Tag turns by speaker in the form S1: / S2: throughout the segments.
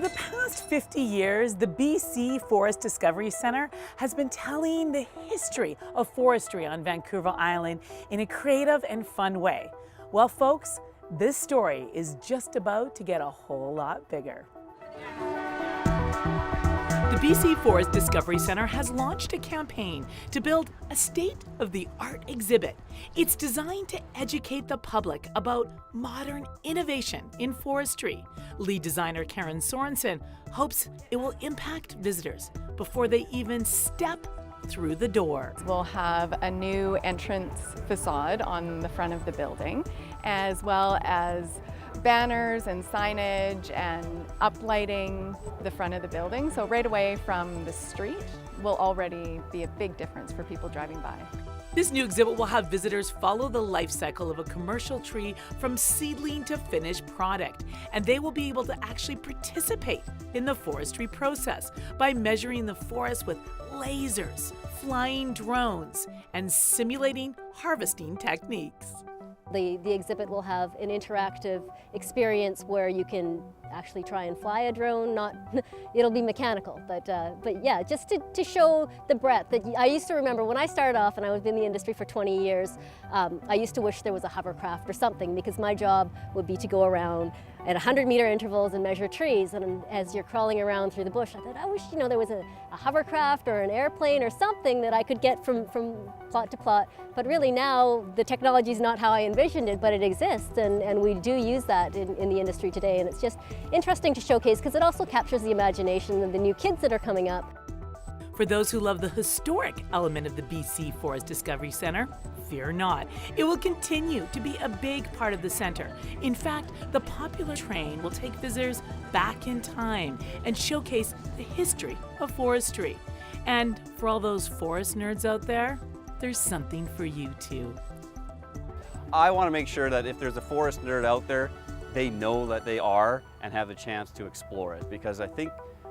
S1: the past 50 years, the BC Forest Discovery Centre has been telling the history of forestry on Vancouver Island in a creative and fun way. Well, folks, this story is just about to get a whole lot bigger. The BC Forest Discovery Centre has launched a campaign to build a state-of-the-art exhibit. It's designed to educate the public about modern innovation in forestry. Lead designer Karen Sorensen hopes it will impact visitors before they even step through the door.
S2: We'll have a new entrance facade on the front of the building, as well as banners and signage and uplighting the front of the building. So right away from the street will already be a big difference for people driving by.
S1: This new exhibit will have visitors follow the life cycle of a commercial tree from seedling to finished product. And they will be able to actually participate in the forestry process by measuring the forest with lasers, flying drones, and simulating harvesting techniques.
S3: The exhibit will have an interactive experience where you can actually try and fly a drone. It'll be mechanical, but yeah, just to show the breadth. That I used to remember when I started off, and I was in the industry for 20 years, I used to wish there was a hovercraft or something, because my job would be to go around at 100-meter intervals and measure trees. And as you're crawling around through the bush, I thought, I wish there was a hovercraft or an airplane or something that I could get from plot to plot. But really now, the technology is not how I envisioned it, but it exists, and we do use that in the industry today. And it's just interesting to showcase because it also captures the imagination of the new kids that are coming up.
S1: For those who love the historic element of the BC Forest Discovery Centre, fear not. It will continue to be a big part of the centre. In fact, the popular train will take visitors back in time and showcase the history of forestry. And for all those forest nerds out there, there's something for you too.
S4: I want to make sure that if there's a forest nerd out there, they know that they are and have the chance to explore it, because I think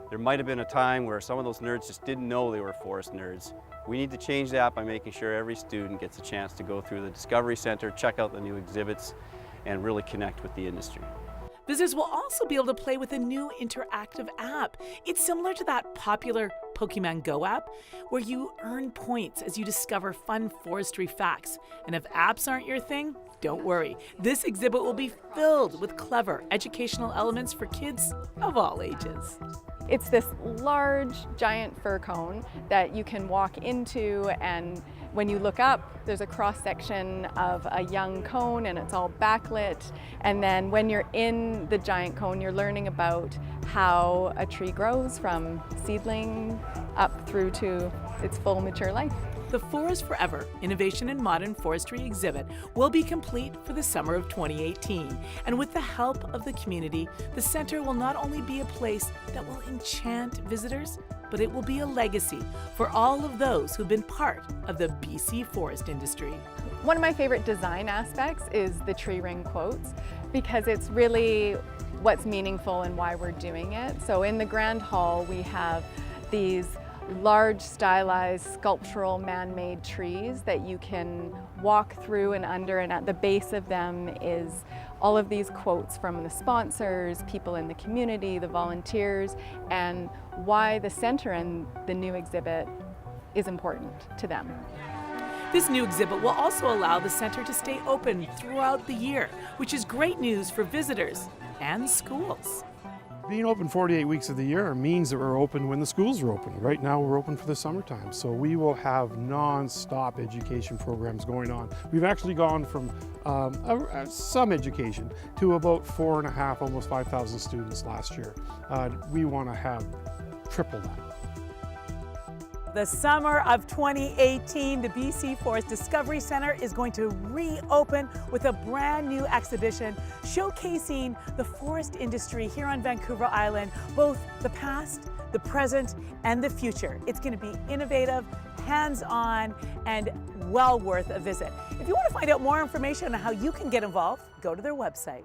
S4: there might have been a time where some of those nerds just didn't know they were forest nerds. We need to change that by making sure every student gets a chance to go through the Discovery Centre, check out the new exhibits, and really connect with the industry.
S1: Visitors will also be able to play with a new interactive app. It's similar to that popular Pokemon Go app, where you earn points as you discover fun forestry facts. And if apps aren't your thing, don't worry. This exhibit will be filled with clever educational elements for kids of all ages.
S2: It's this large, giant fir cone that you can walk into, and when you look up, there's a cross-section of a young cone and it's all backlit. And then when you're in the giant cone, you're learning about how a tree grows from seedling up through to its full mature life.
S1: The Forest Forever Innovation in Modern Forestry exhibit will be complete for the summer of 2018. And with the help of the community, the centre will not only be a place that will enchant visitors, but it will be a legacy for all of those who've been part of the BC forest industry.
S2: One of my favorite design aspects is the tree ring quotes, because it's really what's meaningful and why we're doing it. So in the Grand Hall, we have these large stylized sculptural man-made trees that you can walk through and under, and at the base of them is all of these quotes from the sponsors, people in the community, the volunteers, and why the centre and the new exhibit is important to them.
S1: This new exhibit will also allow the centre to stay open throughout the year, which is great news for visitors and schools.
S5: Being open 48 weeks of the year means that we're open when the schools are open. Right now we're open for the summertime, so we will have non-stop education programs going on. We've actually gone from some education to about 4,500, almost 5,000 students last year. We want to have triple that.
S1: The summer of 2018, the BC Forest Discovery Centre is going to reopen with a brand new exhibition showcasing the forest industry here on Vancouver Island, both the past, the present, and the future. It's going to be innovative, hands-on, and well worth a visit. If you want to find out more information on how you can get involved, go to their website.